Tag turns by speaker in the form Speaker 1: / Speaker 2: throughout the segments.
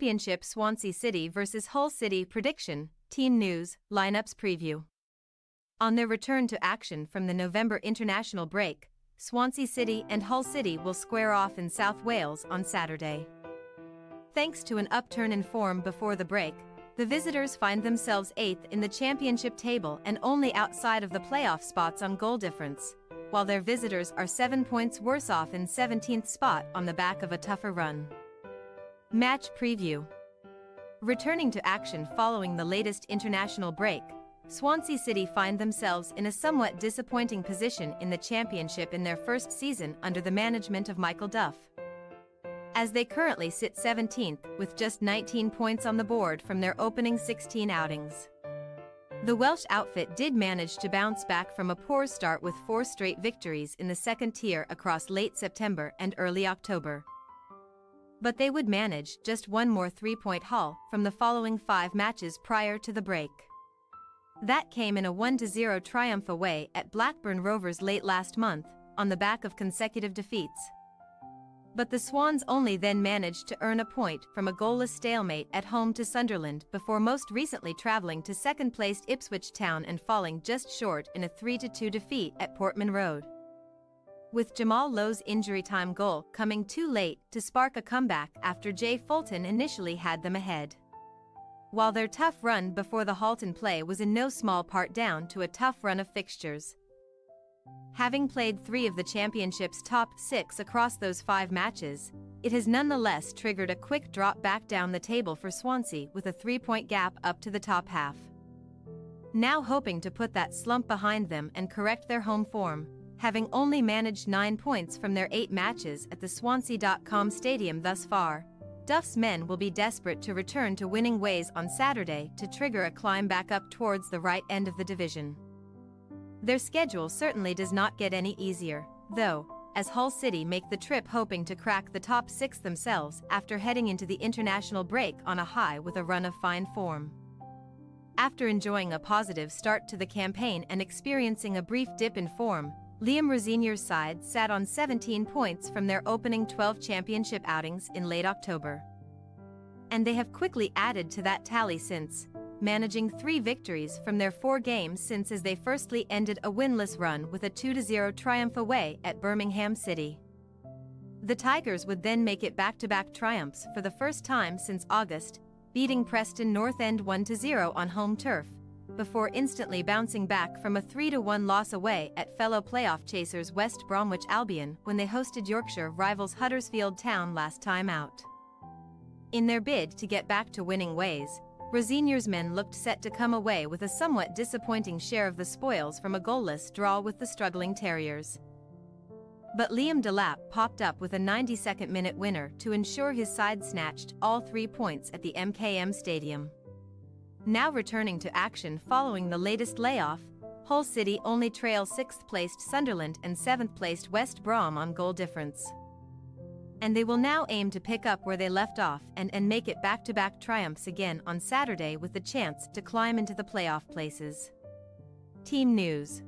Speaker 1: Championship. Swansea City vs Hull City. Prediction, team news, lineups preview. On their return to action from the November international break, Swansea City and Hull City will square off in South Wales on Saturday. Thanks to an upturn in form before the break, the visitors find themselves 8th in the championship table and only outside of the playoff spots on goal difference, while their visitors are 7 points worse off in 17th spot on the back of a tougher run. Match preview. Returning to action following the latest international break, Swansea City find themselves in a somewhat disappointing position in the championship in their first season under the management of Michael Duff, as they currently sit 17th with just 19 points on the board from their opening 16 outings. The Welsh outfit did manage to bounce back from a poor start with 4 straight victories in the second tier across late September and early October. But they would manage just one more 3-point haul from the following 5 matches prior to the break. That came in a 1-0 triumph away at Blackburn Rovers late last month, on the back of consecutive defeats. But the Swans only then managed to earn a point from a goalless stalemate at home to Sunderland before most recently travelling to second-placed Ipswich Town and falling just short in a 3-2 defeat at Portman Road, with Jamal Lowe's injury time goal coming too late to spark a comeback after Jay Fulton initially had them ahead. While their tough run before the halt in play was in no small part down to a tough run of fixtures. Having played 3 of the championship's top 6 across those 5 matches, it has nonetheless triggered a quick drop back down the table for Swansea with a 3-point gap up to the top half. Now hoping to put that slump behind them and correct their home form, having only managed 9 points from their 8 matches at the Swansea.com stadium thus far, Duff's men will be desperate to return to winning ways on Saturday to trigger a climb back up towards the right end of the division. Their schedule certainly does not get any easier, though, as Hull City make the trip hoping to crack the top 6 themselves after heading into the international break on a high with a run of fine form. After enjoying a positive start to the campaign and experiencing a brief dip in form, Liam Rosenior's side sat on 17 points from their opening 12 championship outings in late October. And they have quickly added to that tally since, managing 3 victories from their 4 games since as they firstly ended a winless run with a 2-0 triumph away at Birmingham City. The Tigers would then make it back-to-back triumphs for the first time since August, beating Preston North End 1-0 on home turf, before instantly bouncing back from a 3-1 loss away at fellow playoff chasers West Bromwich Albion when they hosted Yorkshire rivals Huddersfield Town last time out. In their bid to get back to winning ways, Rosenior's men looked set to come away with a somewhat disappointing share of the spoils from a goalless draw with the struggling Terriers. But Liam Delap popped up with a 92nd minute winner to ensure his side snatched all 3 points at the MKM Stadium. Now returning to action following the latest layoff, Hull City only trail 6th-placed Sunderland and 7th-placed West Brom on goal difference. And they will now aim to pick up where they left off and make it back-to-back triumphs again on Saturday with the chance to climb into the playoff places. Team news.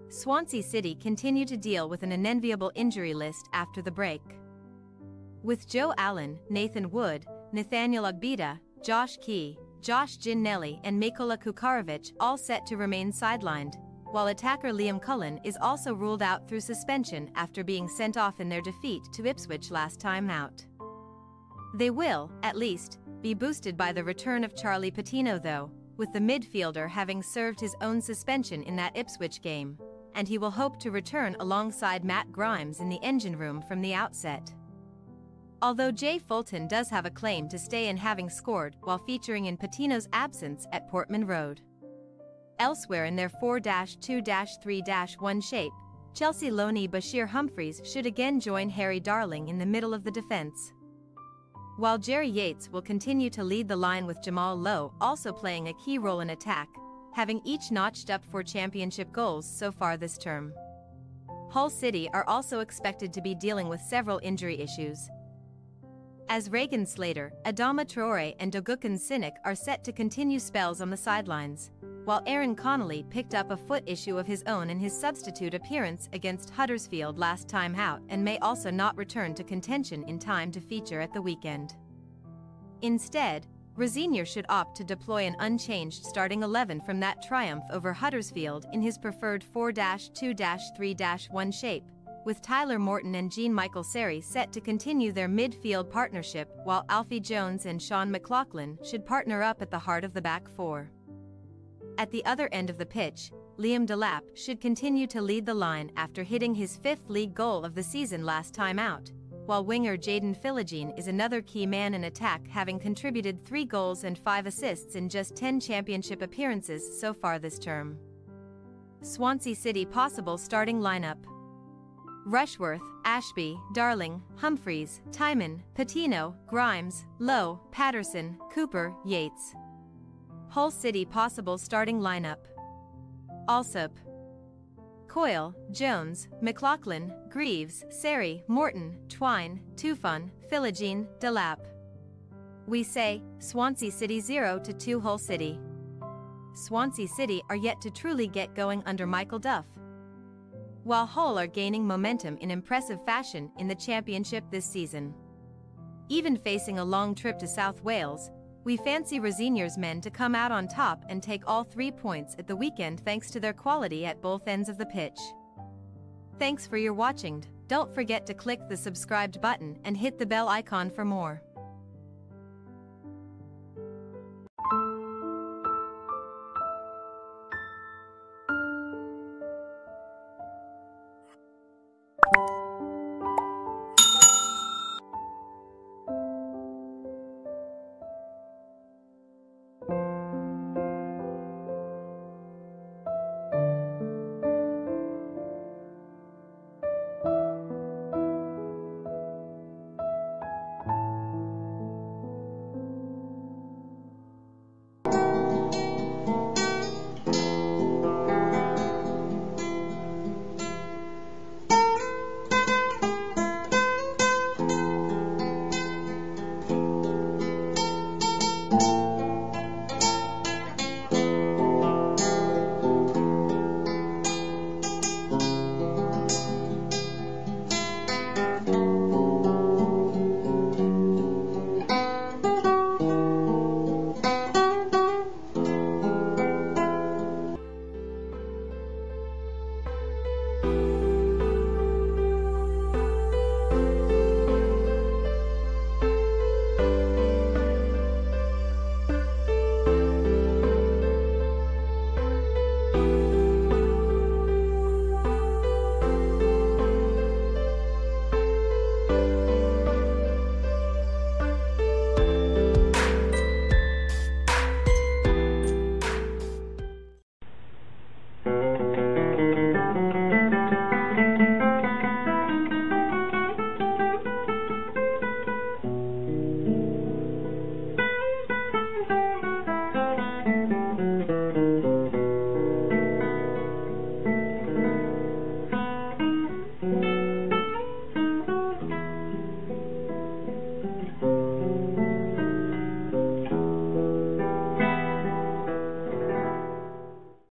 Speaker 1: Swansea City continue to deal with an unenviable injury list after the break, with Joe Allen, Nathan Wood, Nathaniel Ogbida, Josh Key, Josh Ginnelly and Mikola Kukarovic all set to remain sidelined, while attacker Liam Cullen is also ruled out through suspension after being sent off in their defeat to Ipswich last time out. They will, at least, be boosted by the return of Charlie Patino though, with the midfielder having served his own suspension in that Ipswich game, and he will hope to return alongside Matt Grimes in the engine room from the outset. Although Jay Fulton does have a claim to stay in having scored while featuring in Patino's absence at Portman Road. Elsewhere in their 4-2-3-1 shape, Chelsea loanee Bashir Humphreys should again join Harry Darling in the middle of the defence, while Jerry Yates will continue to lead the line with Jamal Lowe also playing a key role in attack, having each notched up 4 championship goals so far this term. Hull City are also expected to be dealing with several injury issues, as Reagan Slater, Adama Traore and Dogukan Sinek are set to continue spells on the sidelines, while Aaron Connolly picked up a foot issue of his own in his substitute appearance against Huddersfield last time out and may also not return to contention in time to feature at the weekend. Instead, Rosenior should opt to deploy an unchanged starting 11 from that triumph over Huddersfield in his preferred 4-2-3-1 shape, with Tyler Morton and Jean-Michael Seri set to continue their midfield partnership, while Alfie Jones and Sean McLaughlin should partner up at the heart of the back four. At the other end of the pitch, Liam Delap should continue to lead the line after hitting his 5th league goal of the season last time out, while winger Jayden Philogene is another key man in attack, having contributed 3 goals and 5 assists in just 10 championship appearances so far this term. Swansea City possible starting lineup: Rushworth, Ashby, Darling, Humphreys, Timon, Patino, Grimes, Lowe, Patterson, Cooper, Yates. Hull City possible starting lineup: Alsop, Coyle, Jones, McLaughlin, Greaves, Seri, Morton, Twine, Tufan, Philogene, Delap. We say, Swansea City 0-2 Hull City. Swansea City are yet to truly get going under Michael Duff, while Hull are gaining momentum in impressive fashion in the Championship this season. Even facing a long trip to South Wales, we fancy Rosenior's men to come out on top and take all 3 points at the weekend thanks to their quality at both ends of the pitch. Thanks for your watching. Don't forget to click the subscribed button and hit the bell icon for more.